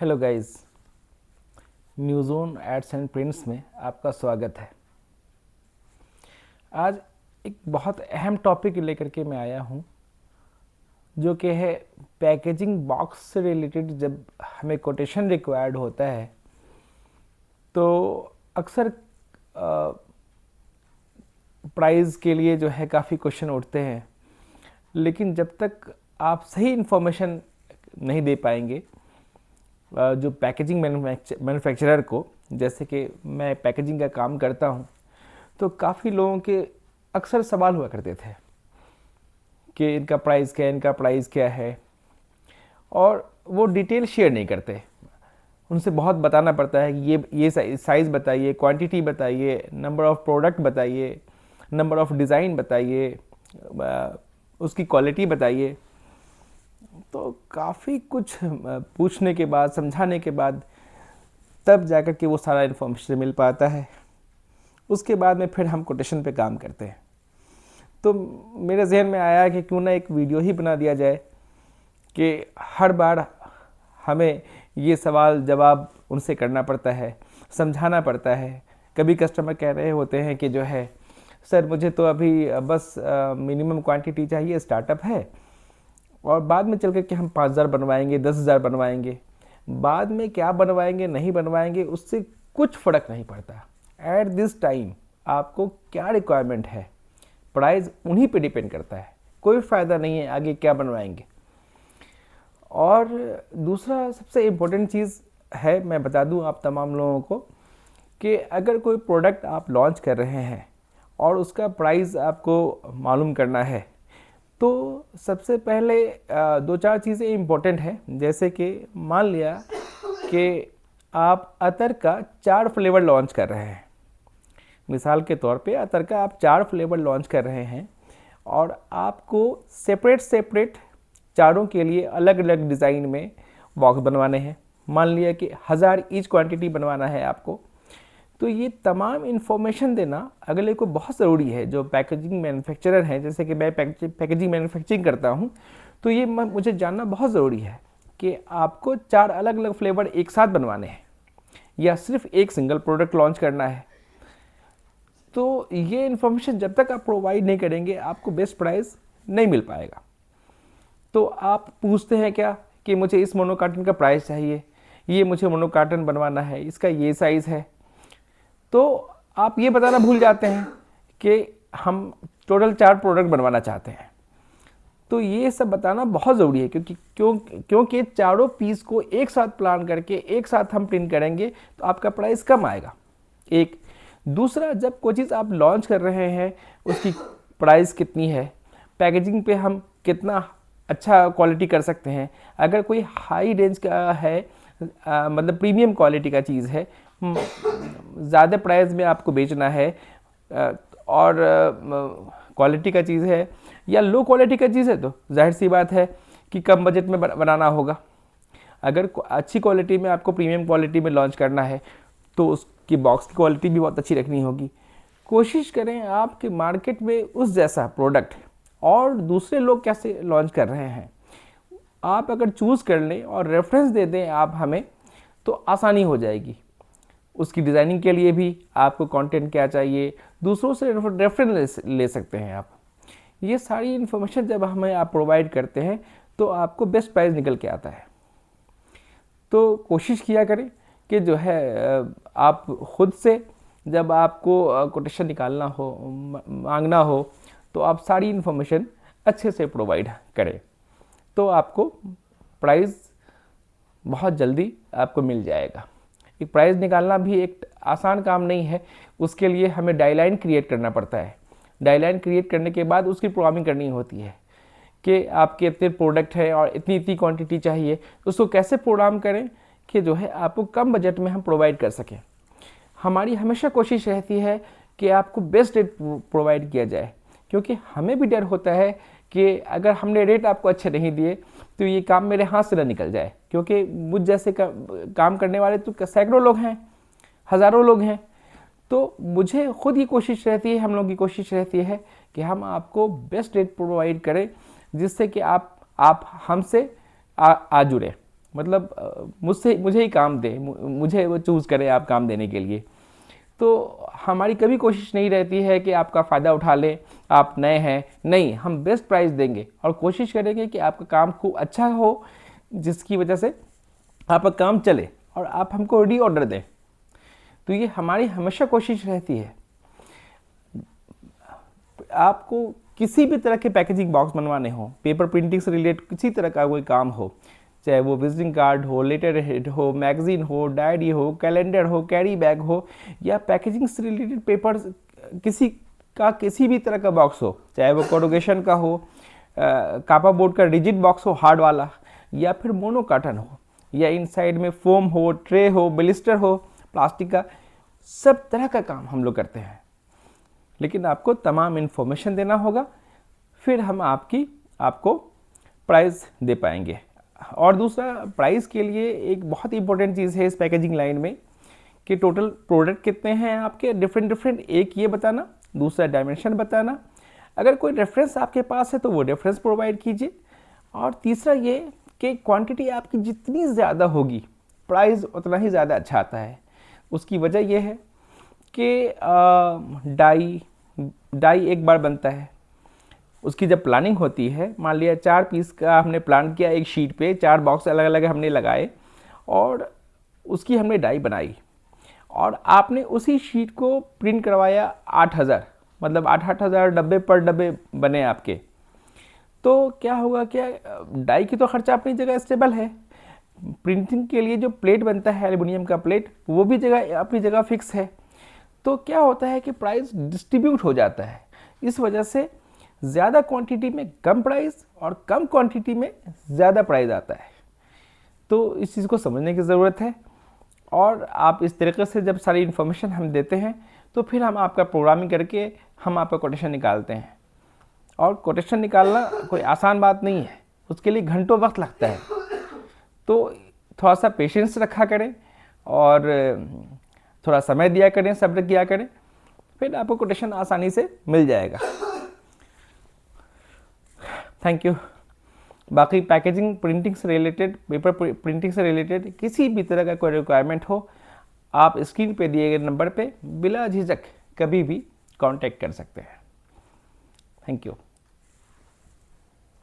Hello guys, Newzone Ads and Prints में आपका स्वागत है। आज एक बहुत अहम टॉपिक लेकर के मैं आया हूँ, जो कि है पैकेजिंग बॉक्स से रिलेटेड। जब हमें कोटेशन रिक्वायर्ड होता है तो अक्सर प्राइस के लिए जो है काफ़ी क्वेश्चन उठते हैं, लेकिन जब तक आप सही इन्फॉर्मेशन नहीं दे पाएंगे जो पैकेजिंग मैन्युफैक्चरर को, जैसे कि मैं पैकेजिंग का काम करता हूँ, तो काफ़ी लोगों के अक्सर सवाल हुआ करते थे कि इनका प्राइस क्या है, और वो डिटेल शेयर नहीं करते। उनसे बहुत बताना पड़ता है कि ये साइज़ बताइए, क्वांटिटी बताइए, नंबर ऑफ़ प्रोडक्ट बताइए, नंबर ऑफ़ डिज़ाइन बताइए, उसकी क्वालिटी बताइए। तो काफ़ी कुछ पूछने के बाद, समझाने के बाद तब जाकर के वो सारा इन्फॉर्मेशन मिल पाता है। उसके बाद में फिर हम कोटेशन पे काम करते हैं। तो मेरे जहन में आया कि क्यों ना एक वीडियो ही बना दिया जाए कि हर बार हमें ये सवाल जवाब उनसे करना पड़ता है, समझाना पड़ता है। कभी कस्टमर कह रहे होते हैं कि जो है सर मुझे तो अभी बस मिनिमम क्वांटिटी चाहिए, स्टार्टअप है, और बाद में चल कर के हम 5,000 बनवाएंगे, 10,000 बनवाएंगे। बाद में क्या बनवाएंगे नहीं बनवाएंगे उससे कुछ फ़र्क नहीं पड़ता। एट दिस टाइम आपको क्या रिक्वायरमेंट है, प्राइस उन्हीं पे डिपेंड करता है। कोई फ़ायदा नहीं है आगे क्या बनवाएंगे। और दूसरा सबसे इम्पोर्टेंट चीज़ है, मैं बता दूं आप तमाम लोगों को, कि अगर कोई प्रोडक्ट आप लॉन्च कर रहे हैं और उसका प्राइस आपको मालूम करना है, तो सबसे पहले दो चार चीज़ें इम्पोर्टेंट हैं। जैसे कि मान लिया कि आप अतर का 4 फ्लेवर लॉन्च कर रहे हैं। मिसाल के तौर पे अतर का आप 4 फ्लेवर लॉन्च कर रहे हैं और आपको सेपरेट चारों के लिए अलग अलग डिज़ाइन में बॉक्स बनवाने हैं। मान लिया कि 1000 ईच क्वांटिटी बनवाना है आपको। तो ये तमाम इन्फॉर्मेशन देना अगले को बहुत ज़रूरी है। जो पैकेजिंग मैन्युफैक्चरर हैं, जैसे कि मैं पैकेजिंग मैन्युफैक्चरिंग करता हूँ, तो ये मुझे जानना बहुत ज़रूरी है कि आपको 4 अलग अलग फ्लेवर एक साथ बनवाने हैं या सिर्फ एक सिंगल प्रोडक्ट लॉन्च करना है। तो ये इन्फॉर्मेशन जब तक आप प्रोवाइड नहीं करेंगे, आपको बेस्ट प्राइस नहीं मिल पाएगा। तो आप पूछते हैं क्या कि मुझे इस मोनोकार्टन का प्राइस चाहिए, ये मुझे मोनोकार्टन बनवाना है, इसका ये साइज़ है, तो आप ये बताना भूल जाते हैं कि हम टोटल 4 प्रोडक्ट बनवाना चाहते हैं। तो ये सब बताना बहुत ज़रूरी है, क्योंकि चारों पीस को एक साथ प्लान करके एक साथ हम प्रिंट करेंगे तो आपका प्राइस कम आएगा। एक दूसरा, जब कोई चीज़ आप लॉन्च कर रहे हैं उसकी प्राइस कितनी है, पैकेजिंग पे हम कितना अच्छा क्वालिटी कर सकते हैं। अगर कोई हाई रेंज का है, मतलब प्रीमियम क्वालिटी का चीज़ है, ज़्यादा प्राइस में आपको बेचना है, और क्वालिटी का चीज़ है, या लो क्वालिटी का चीज़ है, तो जाहिर सी बात है कि कम बजट में बनाना होगा। अगर अच्छी क्वालिटी में आपको प्रीमियम क्वालिटी में लॉन्च करना है तो उसकी बॉक्स की क्वालिटी भी बहुत अच्छी रखनी होगी। कोशिश करें आपके मार्केट में उस जैसा प्रोडक्ट और दूसरे लोग कैसे लॉन्च कर रहे हैं, आप अगर चूज़ कर लें और रेफरेंस दे दें आप हमें, तो आसानी हो जाएगी। उसकी डिज़ाइनिंग के लिए भी आपको कंटेंट क्या चाहिए, दूसरों से रेफरेंस ले सकते हैं आप। ये सारी इन्फॉर्मेशन जब हमें आप प्रोवाइड करते हैं तो आपको बेस्ट प्राइस निकल के आता है। तो कोशिश किया करें कि जो है आप ख़ुद से जब आपको कोटेशन निकालना हो, मांगना हो, तो आप सारी इन्फॉर्मेशन अच्छे से प्रोवाइड करें, तो आपको प्राइस बहुत जल्दी आपको मिल जाएगा। एक प्राइस निकालना भी एक आसान काम नहीं है। उसके लिए हमें डायलाइन क्रिएट करना पड़ता है। डायलाइन क्रिएट करने के बाद उसकी प्रोग्रामिंग करनी होती है कि आपके इतने प्रोडक्ट है और इतनी इतनी क्वांटिटी चाहिए, उसको कैसे प्रोग्राम करें कि जो है आपको कम बजट में हम प्रोवाइड कर सकें। हमारी हमेशा कोशिश रहती है कि आपको बेस्ट रेट प्रोवाइड किया जाए, क्योंकि हमें भी डर होता है कि अगर हमने रेट आपको अच्छे नहीं दिए तो ये काम मेरे हाथ से ना निकल जाए, क्योंकि मुझ जैसे काम करने वाले तो सैकड़ों लोग हैं, हज़ारों लोग हैं। तो मुझे खुद ही कोशिश रहती है, हम लोग की कोशिश रहती है कि हम आपको बेस्ट रेट प्रोवाइड करें, जिससे कि आप हमसे आ जुड़े। मतलब मुझे ही काम दे, मुझे वो चूज़ करें आप काम देने के लिए। तो हमारी कभी कोशिश नहीं रहती है कि आपका फ़ायदा उठा लें, आप नए हैं, नहीं, हम बेस्ट प्राइस देंगे और कोशिश करेंगे कि आपका काम खूब अच्छा हो, जिसकी वजह से आपका काम चले और आप हमको रीऑर्डर दें। तो ये हमारी हमेशा कोशिश रहती है। आपको किसी भी तरह के पैकेजिंग बॉक्स बनवाने हो, पेपर प्रिंटिंग से रिलेटेड किसी तरह का कोई काम हो, चाहे वो विजिटिंग कार्ड हो, लेटर हेड हो, मैगजीन हो, डायरी हो, कैलेंडर हो, कैरी बैग हो, या पैकेजिंग से रिलेटेड पेपर्स किसी भी तरह का बॉक्स हो, चाहे वो कोरोगेशन का हो, कापा बोर्ड का रिजिड बॉक्स हो हार्ड वाला, या फिर मोनो कार्टन हो, या इनसाइड में फोम हो, ट्रे हो, ब्लिस्टर हो, प्लास्टिक का, सब तरह का काम हम लोग करते हैं। लेकिन आपको तमाम इन्फॉर्मेशन देना होगा, फिर हम आपको प्राइस दे पाएंगे। और दूसरा, प्राइस के लिए एक बहुत इंपॉर्टेंट चीज़ है इस पैकेजिंग लाइन में कि टोटल प्रोडक्ट कितने हैं आपके, डिफरेंट, एक ये बताना, दूसरा डायमेंशन बताना, अगर कोई रेफरेंस आपके पास है तो वो रेफरेंस प्रोवाइड कीजिए, और तीसरा ये कि क्वांटिटी आपकी जितनी ज़्यादा होगी प्राइस उतना ही ज़्यादा अच्छा आता है। उसकी वजह यह है कि डाई एक बार बनता है, उसकी जब प्लानिंग होती है, मान लिया 4 पीस का हमने प्लान किया, एक शीट पे 4 बॉक्स अलग अलग हमने लगाए और उसकी हमने डाई बनाई, और आपने उसी शीट को प्रिंट करवाया 8000, मतलब 8,000 डब्बे पर डब्बे बने आपके। तो क्या होगा, क्या डाई की तो खर्चा अपनी जगह स्टेबल है, प्रिंटिंग के लिए जो प्लेट बनता है एल्युमिनियम का प्लेट, वो भी अपनी जगह फिक्स है। तो क्या होता है कि प्राइस डिस्ट्रीब्यूट हो जाता है, इस वजह से ज़्यादा क्वांटिटी में कम प्राइस और कम क्वांटिटी में ज़्यादा प्राइस आता है। तो इस चीज़ को समझने की ज़रूरत है, और आप इस तरीके से जब सारी इन्फॉर्मेशन हम देते हैं तो फिर हम आपका प्रोग्रामिंग करके हम आपका कोटेशन निकालते हैं। और कोटेशन निकालना कोई आसान बात नहीं है, उसके लिए घंटों वक्त लगता है। तो थोड़ा सा पेशेंस रखा करें और थोड़ा समय दिया करें, सब्र किया करें, फिर आपको कोटेशन आसानी से मिल जाएगा। Thank you. बाकी पैकेजिंग प्रिंटिंग से रिलेटेड, पेपर प्रिंटिंग से रिलेटेड किसी भी तरह का कोई रिक्वायरमेंट हो, आप स्क्रीन पे दिए गए नंबर पे बिला झिझक कभी भी कांटेक्ट कर सकते हैं। Thank you.